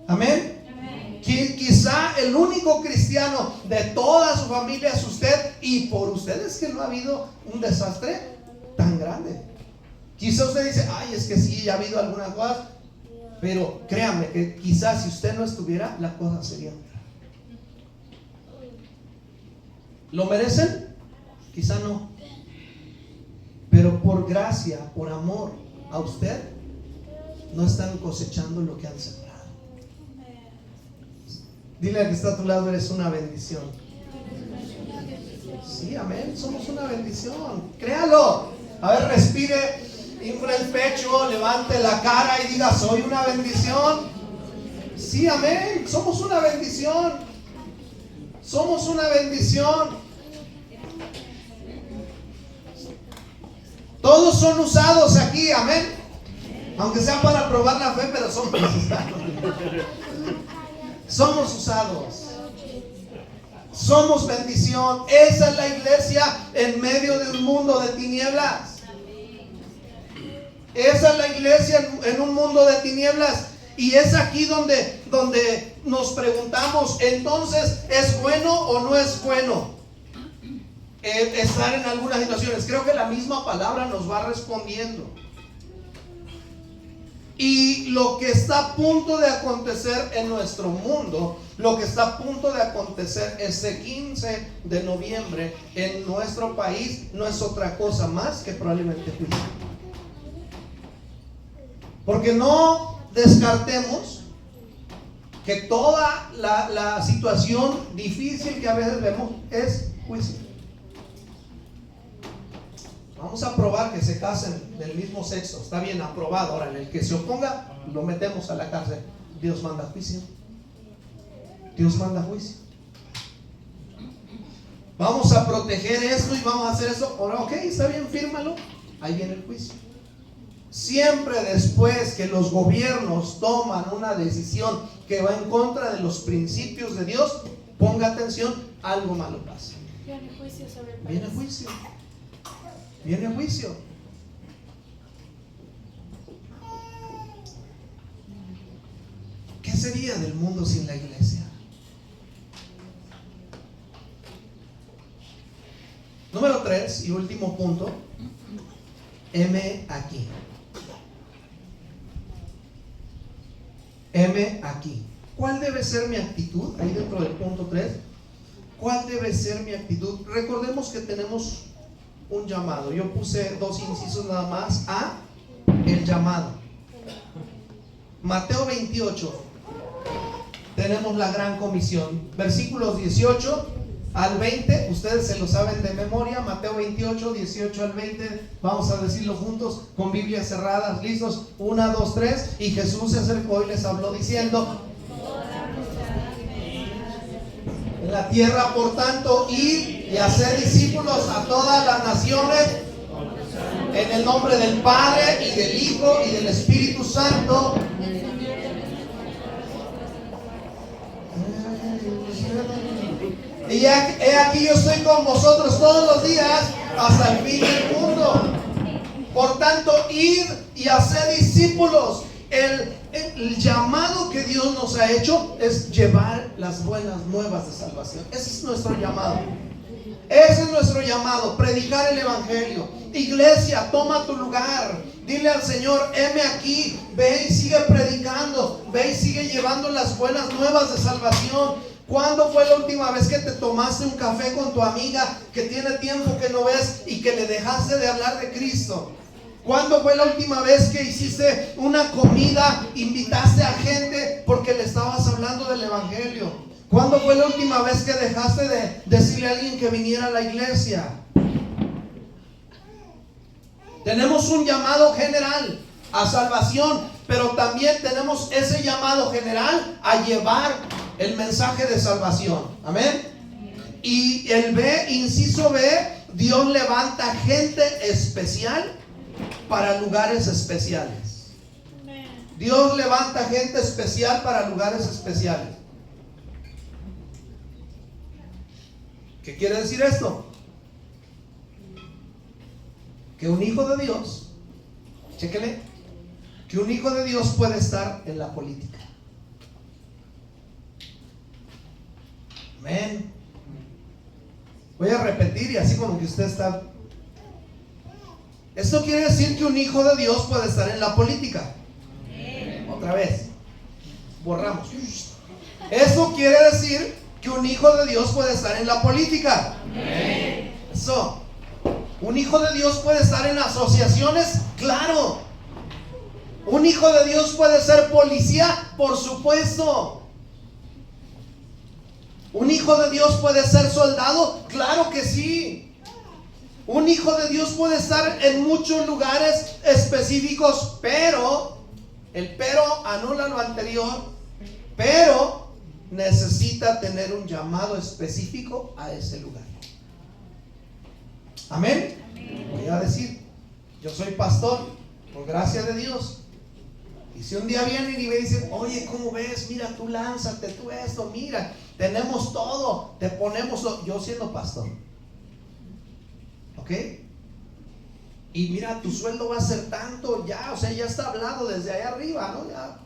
Amén. Amén. Quizá el único cristiano de toda su familia es usted, y por ustedes que no ha habido un desastre tan grande. Quizá usted dice, ay, es que sí, ya ha habido algunas cosas, pero créame que quizás si usted no estuviera, la cosa sería otra. ¿Lo merecen? Quizá no. Pero por gracia, por amor a usted, no están cosechando lo que han sembrado. Dile al que está a tu lado, eres una bendición. Sí, amén, somos una bendición. Créalo. A ver, respire, infla el pecho, levante la cara y diga, soy una bendición. Sí, amén, somos una bendición. Somos una bendición. Todos son usados aquí, amén. Aunque sea para probar la fe, pero somos usados. Somos usados. Somos bendición. Esa es la iglesia en medio de un mundo de tinieblas. Esa es la iglesia en un mundo de tinieblas. Y es aquí donde nos preguntamos, entonces, ¿es bueno o no es bueno estar en algunas situaciones? Creo que la misma palabra nos va respondiendo. Y lo que está a punto de acontecer en nuestro mundo, lo que está a punto de acontecer este 15 de noviembre en nuestro país, no es otra cosa más que probablemente juicio. Porque no descartemos que toda la situación difícil que a veces vemos es juicio. Vamos a probar que se casen del mismo sexo. Está bien, aprobado. Ahora, en el que se oponga, lo metemos a la cárcel. Dios manda juicio. Dios manda juicio. Vamos a proteger esto y vamos a hacer eso. Ahora, ok, está bien, fírmalo. Ahí viene el juicio. Siempre después que los gobiernos toman una decisión que va en contra de los principios de Dios, ponga atención, algo malo pasa. Viene juicio sobre el país. Viene juicio. Viene juicio. ¿Qué sería del mundo sin la iglesia? Número 3 y último punto. Heme aquí. Heme aquí. ¿Cuál debe ser mi actitud? Ahí dentro del punto 3. ¿Cuál debe ser mi actitud? Recordemos que tenemos un llamado. Yo puse 2 incisos nada más a el llamado. Mateo 28. Tenemos la gran comisión. Versículos 18 al 20. Ustedes se lo saben de memoria. Mateo 28, 18 al 20. Vamos a decirlo juntos con Biblias cerradas. ¿Listos? 1, 2, 3. Y Jesús se acercó y les habló diciendo: en la tierra, por tanto, id y hacer discípulos a todas las naciones, en el nombre del Padre y del Hijo y del Espíritu Santo. Y he aquí yo estoy con vosotros todos los días hasta el fin del mundo. Por tanto, id y hacer discípulos. El llamado que Dios nos ha hecho es llevar las buenas nuevas de salvación. Ese es nuestro llamado. Ese es nuestro llamado, predicar el evangelio. Iglesia, toma tu lugar. Dile al Señor: heme aquí, ve y sigue predicando, ve y sigue llevando las buenas nuevas de salvación. ¿Cuándo fue la última vez que te tomaste un café con tu amiga que tiene tiempo que no ves y que le dejaste de hablar de Cristo? ¿Cuándo fue la última vez que hiciste una comida, invitaste a gente porque le estabas hablando del evangelio? ¿Cuándo fue la última vez que dejaste de decirle a alguien que viniera a la iglesia? Tenemos un llamado general a salvación, pero también tenemos ese llamado general a llevar el mensaje de salvación. Amén. Y el B, inciso B, Dios levanta gente especial para lugares especiales. Dios levanta gente especial para lugares especiales. ¿Qué quiere decir esto? Que un hijo de Dios, chéquele, que un hijo de Dios puede estar en la política. Amén. Voy a repetir y así como que usted está. Esto quiere decir que un hijo de Dios puede estar en la política. Otra vez, borramos. Eso quiere decir que un hijo de Dios puede estar en la política. Eso. Un hijo de Dios puede estar en asociaciones, claro. Un hijo de Dios puede ser policía, por supuesto. Un hijo de Dios puede ser soldado, claro que sí. Un hijo de Dios puede estar en muchos lugares específicos, pero el pero anula lo anterior, pero necesita tener un llamado específico a ese lugar. Amén. Voy a decir, yo soy pastor, por gracia de Dios. Y si un día vienen y me dicen, oye, ¿cómo ves? Mira, tú lánzate, tú esto, mira, tenemos todo, te ponemos todo. Yo siendo pastor, ¿ok? Y mira, tu sueldo va a ser tanto, ya, o sea, ya está hablado desde allá arriba, ¿no? Ya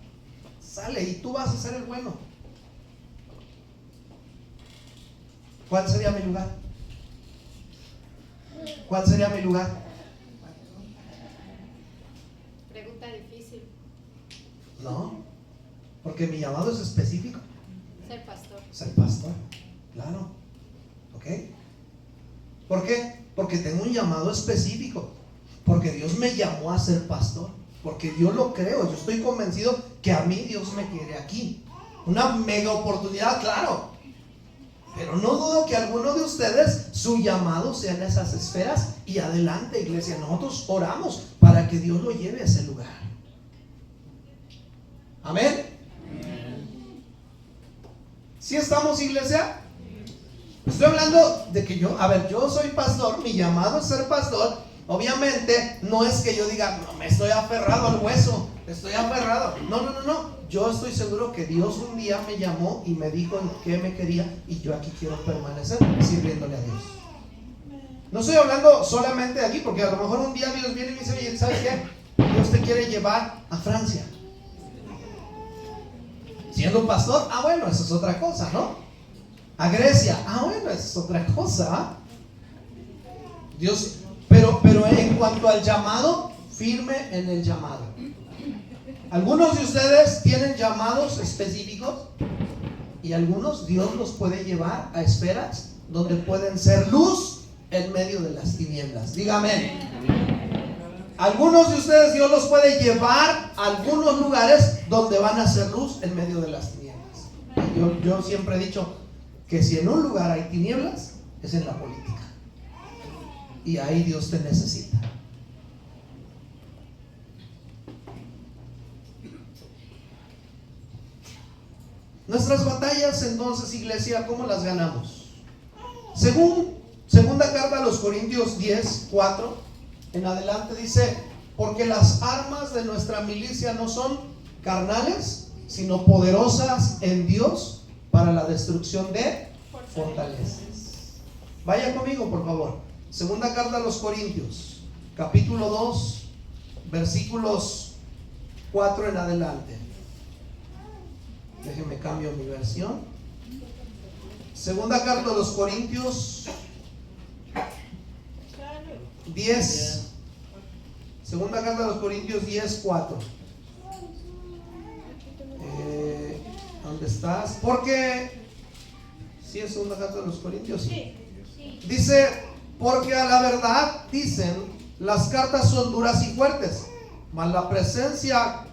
sale y tú vas a ser el bueno. ¿Cuál sería mi lugar? ¿Cuál sería mi lugar? Pregunta difícil. No, porque mi llamado es específico. Ser pastor. Ser pastor, claro. ¿Ok? ¿Por qué? Porque tengo un llamado específico. Porque Dios me llamó a ser pastor. Porque yo lo creo, yo estoy convencido que a mí Dios me quiere aquí. Una mega oportunidad, claro. Pero no dudo que alguno de ustedes, su llamado sea en esas esferas. Y adelante, iglesia, nosotros oramos para que Dios lo lleve a ese lugar. Amén. ¿Sí estamos, iglesia? Estoy hablando de que yo soy pastor, mi llamado es ser pastor. Obviamente no es que yo diga, no, me estoy aferrado al hueso, estoy aferrado. No. Yo estoy seguro que Dios un día me llamó y me dijo en qué me quería, y yo aquí quiero permanecer sirviéndole a Dios. No estoy hablando solamente de aquí, porque a lo mejor un día Dios viene y me dice, oye, ¿sabes qué? Dios te quiere llevar a Francia. Siendo pastor, bueno, eso es otra cosa, ¿no? A Grecia, bueno, eso es otra cosa. Dios, pero en cuanto al llamado, firme en el llamado. Algunos de ustedes tienen llamados específicos y algunos Dios los puede llevar a esferas donde pueden ser luz en medio de las tinieblas. Dígame. Algunos de ustedes Dios los puede llevar a algunos lugares donde van a ser luz en medio de las tinieblas. Yo siempre he dicho que si en un lugar hay tinieblas, es en la política. Y ahí Dios te necesita. Nuestras batallas, entonces, iglesia, ¿cómo las ganamos? Según segunda carta a los Corintios 10:4 en adelante dice, porque las armas de nuestra milicia no son carnales, sino poderosas en Dios para la destrucción de fortalezas. Vaya conmigo, por favor. Segunda carta a los Corintios, capítulo 2, versículos 4 en adelante. Déjenme cambio mi versión. Segunda carta a los Corintios 10. Segunda carta a los Corintios 10:4. ¿Dónde estás? Porque ¿sí es segunda carta a los Corintios? Sí. Dice, porque a la verdad dicen, las cartas son duras y fuertes, mas la presencia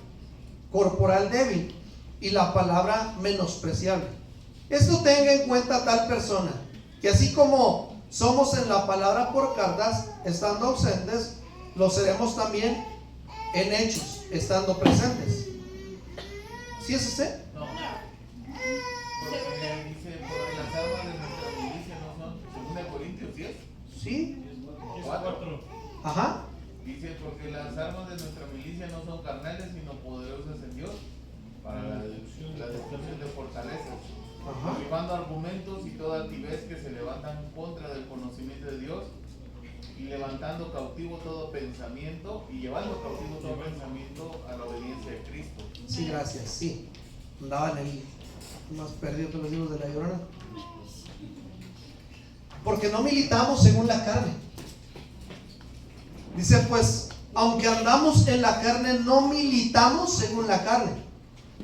corporal débil y la palabra menospreciable. Esto tenga en cuenta tal persona, que así como somos en la palabra por cartas, estando ausentes, lo seremos también en hechos, estando presentes. ¿Sí es ese? No. Porque dice, porque las armas de nuestra milicia no son, según de Corintios 10. Sí. 4. Ajá. Dice, porque las armas de nuestra milicia no son carnales, sino poderosas en Dios para la destrucción de fortalezas, derribando argumentos y toda altivez que se levantan en contra del conocimiento de Dios, y levantando cautivo todo pensamiento y llevando cautivo todo pensamiento a la obediencia de Cristo. Sí, gracias, sí. Andaban ahí más perdidos que los hijos de la Llorona. Porque no militamos según la carne. Dice, pues, aunque andamos en la carne, no militamos según la carne,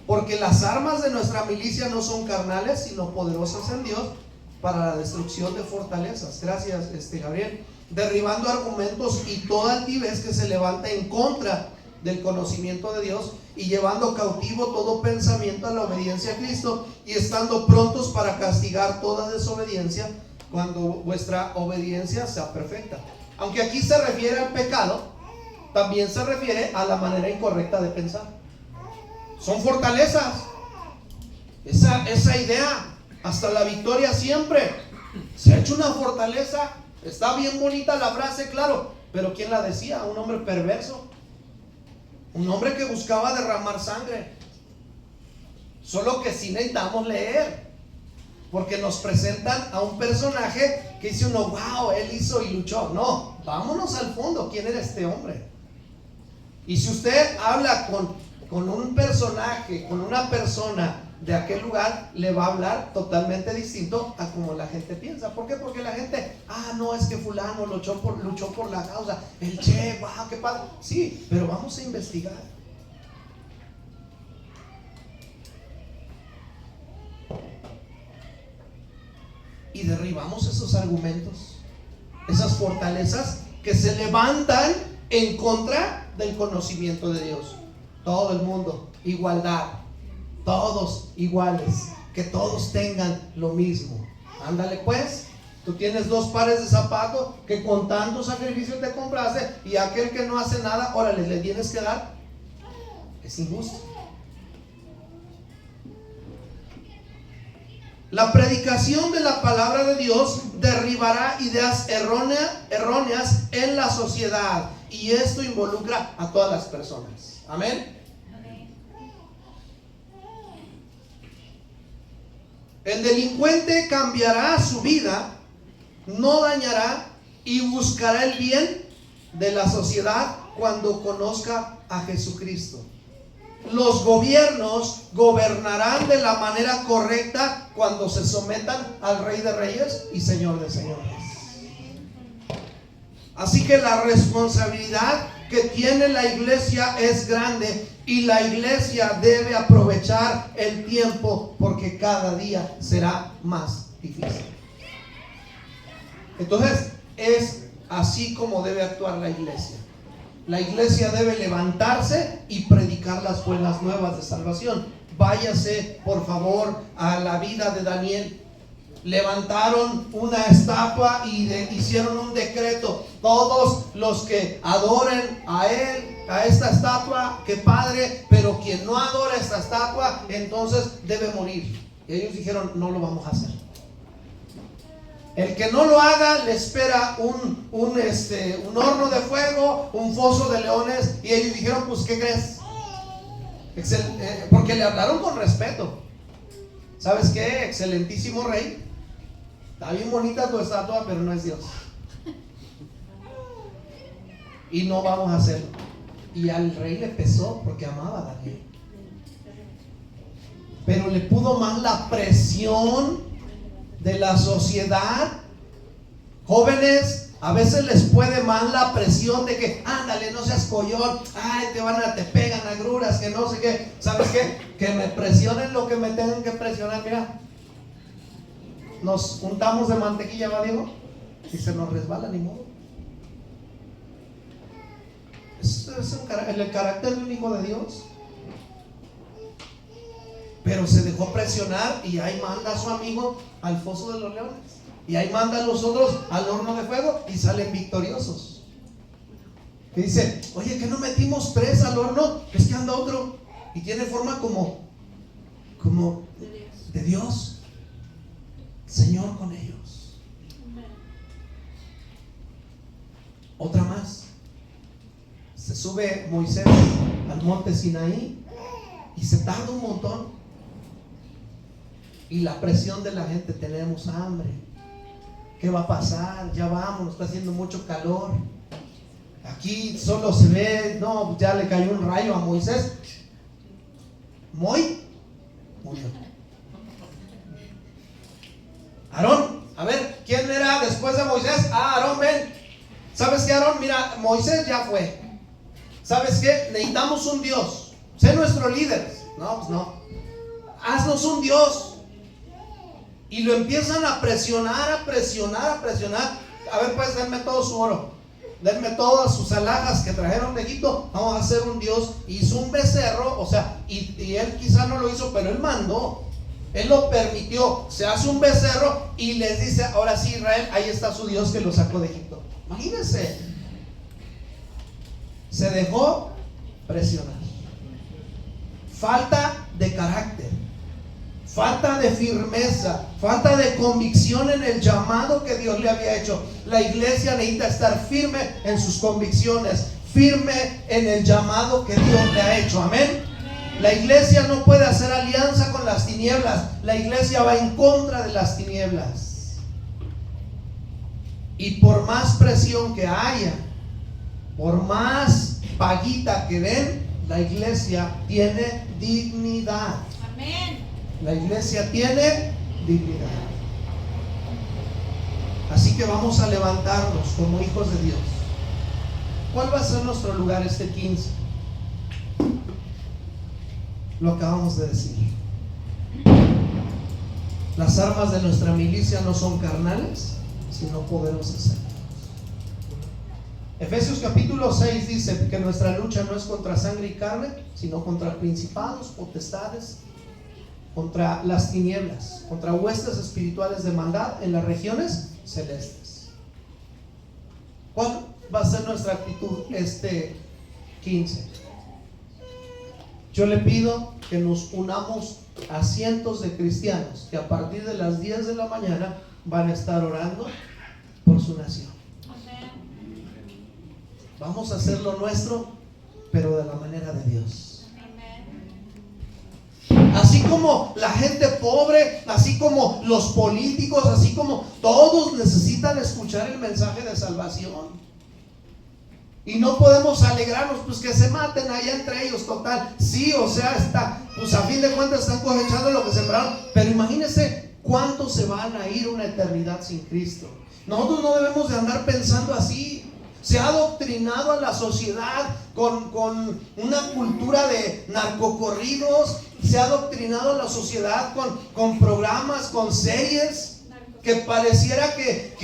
porque las armas de nuestra milicia no son carnales, sino poderosas en Dios para la destrucción de fortalezas. Gracias, Gabriel. Derribando argumentos y toda altivez que se levanta en contra del conocimiento de Dios, y llevando cautivo todo pensamiento a la obediencia a Cristo, y estando prontos para castigar toda desobediencia cuando vuestra obediencia sea perfecta. Aunque aquí se refiere al pecado, también se refiere a la manera incorrecta de pensar. Son fortalezas. Esa idea, hasta la victoria siempre, se ha hecho una fortaleza. Está bien bonita la frase, claro, pero ¿quién la decía? Un hombre perverso, un hombre que buscaba derramar sangre. Solo que sí necesitamos leer, porque nos presentan a un personaje que dice uno, wow, él hizo y luchó. No, vámonos al fondo. ¿Quién era este hombre? Y si usted habla con un personaje, con una persona de aquel lugar, le va a hablar totalmente distinto a como la gente piensa. ¿Por qué? Porque la gente, no, es que fulano luchó por la causa, el Che, wow, qué padre. Sí, pero vamos a investigar. Y derribamos esos argumentos, esas fortalezas que se levantan en contra del conocimiento de Dios. Todo el mundo, igualdad, todos iguales, que todos tengan lo mismo. Ándale pues, tú tienes 2 pares de zapatos que con tanto sacrificio te compraste, y aquel que no hace nada, órale, le tienes que dar. Es injusto. La predicación de la palabra de Dios derribará ideas erróneas en la sociedad, y esto involucra a todas las personas. Amén. El delincuente cambiará su vida, no dañará, y buscará el bien de la sociedad cuando conozca a Jesucristo. Los gobiernos gobernarán de la manera correcta cuando se sometan al Rey de Reyes y Señor de Señores. Así que la responsabilidad que tiene la iglesia es grande, y la iglesia debe aprovechar el tiempo, porque cada día será más difícil. Entonces, es así como debe actuar la iglesia. La iglesia debe levantarse y predicar las buenas nuevas de salvación. Váyase, por favor, a la vida de Daniel. Levantaron una estatua y hicieron un decreto: todos los que adoren a él, a esta estatua, que padre, pero quien no adora esta estatua, entonces debe morir. Y ellos dijeron, no lo vamos a hacer. El que no lo haga, le espera un horno de fuego, un foso de leones. Y ellos dijeron, pues ¿qué crees? Porque le hablaron con respeto. ¿Sabes qué? Excelentísimo rey, está bien bonita tu estatua, pero no es Dios, y no vamos a hacerlo. Y al rey le pesó, porque amaba a Daniel, pero le pudo más la presión de la sociedad. Jóvenes, a veces les puede más la presión de que, ándale, no seas collón, ay, te pegan agruras, que no sé qué. ¿Sabes qué? Que me presionen lo que me tengan que presionar. Mira, nos untamos de mantequilla, ¿va, Diego? Y se nos resbala, ni modo. Es el carácter de un hijo de Dios. Pero se dejó presionar, y ahí manda a su amigo al foso de los leones, y ahí manda a los otros al horno de fuego, y salen victoriosos. Que dice, oye, que no metimos 3 al horno, es que anda otro y tiene forma como de Dios. Señor con ellos. Otra más. Se sube Moisés al monte Sinaí y se tarda un montón, y la presión de la gente: tenemos hambre, ¿qué va a pasar? Ya vamos, está haciendo mucho calor. Aquí solo se ve, no, ya le cayó un rayo a Moisés. Murió. Aarón, a ver, ¿quién era después de Moisés? Aarón, ven. ¿Sabes qué, Aarón? Mira, Moisés ya fue. ¿Sabes qué? Necesitamos un Dios. Sé nuestro líder. No, pues no. Haznos un Dios. Y lo empiezan a presionar, a presionar, a presionar. A ver, pues, denme todo su oro. Denme todas sus alhajas que trajeron de Egipto. Vamos a hacer un Dios. Hizo un becerro, o sea, y él quizá no lo hizo, pero él mandó. Él lo permitió. Se hace un becerro y les dice: ahora sí, Israel, ahí está su Dios que lo sacó de Egipto. Imagínense. Se dejó presionar. Falta de carácter, falta de firmeza, falta de convicción en el llamado que Dios le había hecho. La iglesia necesita estar firme en sus convicciones, firme en el llamado que Dios le ha hecho. Amén. La iglesia no puede hacer alianza con las tinieblas. La iglesia va en contra de las tinieblas. Y por más presión que haya, por más paguita que den, la iglesia tiene dignidad. Amén. La iglesia tiene dignidad. Así que vamos a levantarnos como hijos de Dios. ¿Cuál va a ser nuestro lugar este 15? Lo acabamos de decir. Las armas de nuestra milicia no son carnales, sino poderosas en Dios. Efesios capítulo 6 dice que nuestra lucha no es contra sangre y carne, sino contra principados, potestades, contra las tinieblas, contra huestes espirituales de maldad en las regiones celestes. ¿Cuál va a ser nuestra actitud este 15? Yo le pido que nos unamos a cientos de cristianos que a partir de las 10 de la mañana van a estar orando por su nación. Vamos a hacer lo nuestro, pero de la manera de Dios. Así como la gente pobre, así como los políticos, así como todos necesitan escuchar el mensaje de salvación. Y no podemos alegrarnos, pues que se maten allá entre ellos, total. Sí, o sea, pues a fin de cuentas están cosechando lo que sembraron. Pero imagínense cuántos se van a ir una eternidad sin Cristo. Nosotros no debemos de andar pensando así. Se ha adoctrinado a la sociedad con una cultura de narcocorridos. Se ha adoctrinado a la sociedad con programas, con series que pareciera que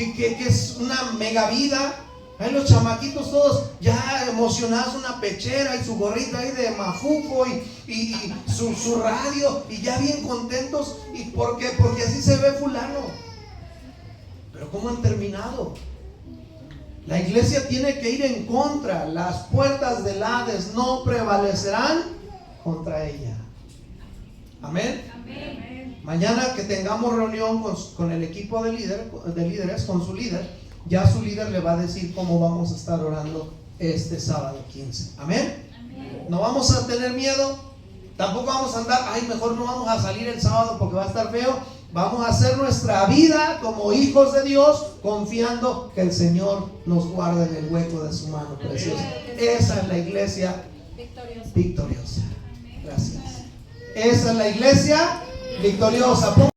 es una mega vida. Ahí los chamaquitos todos ya emocionados, una pechera y su gorrita ahí de mafuco y su radio, y ya bien contentos. ¿Y por qué? Porque así se ve fulano. Pero ¿cómo han terminado? La iglesia tiene que ir en contra. Las puertas del Hades no prevalecerán contra ella. Amén. Amén. Mañana que tengamos reunión con el equipo de líderes, con su líder, ya su líder le va a decir cómo vamos a estar orando este sábado 15. Amén. Amén. No vamos a tener miedo. Tampoco vamos a andar, mejor no vamos a salir el sábado porque va a estar feo. Vamos a hacer nuestra vida como hijos de Dios, confiando que el Señor nos guarda en el hueco de su mano preciosa. Esa es la iglesia victoriosa. Gracias. Esa es la iglesia victoriosa.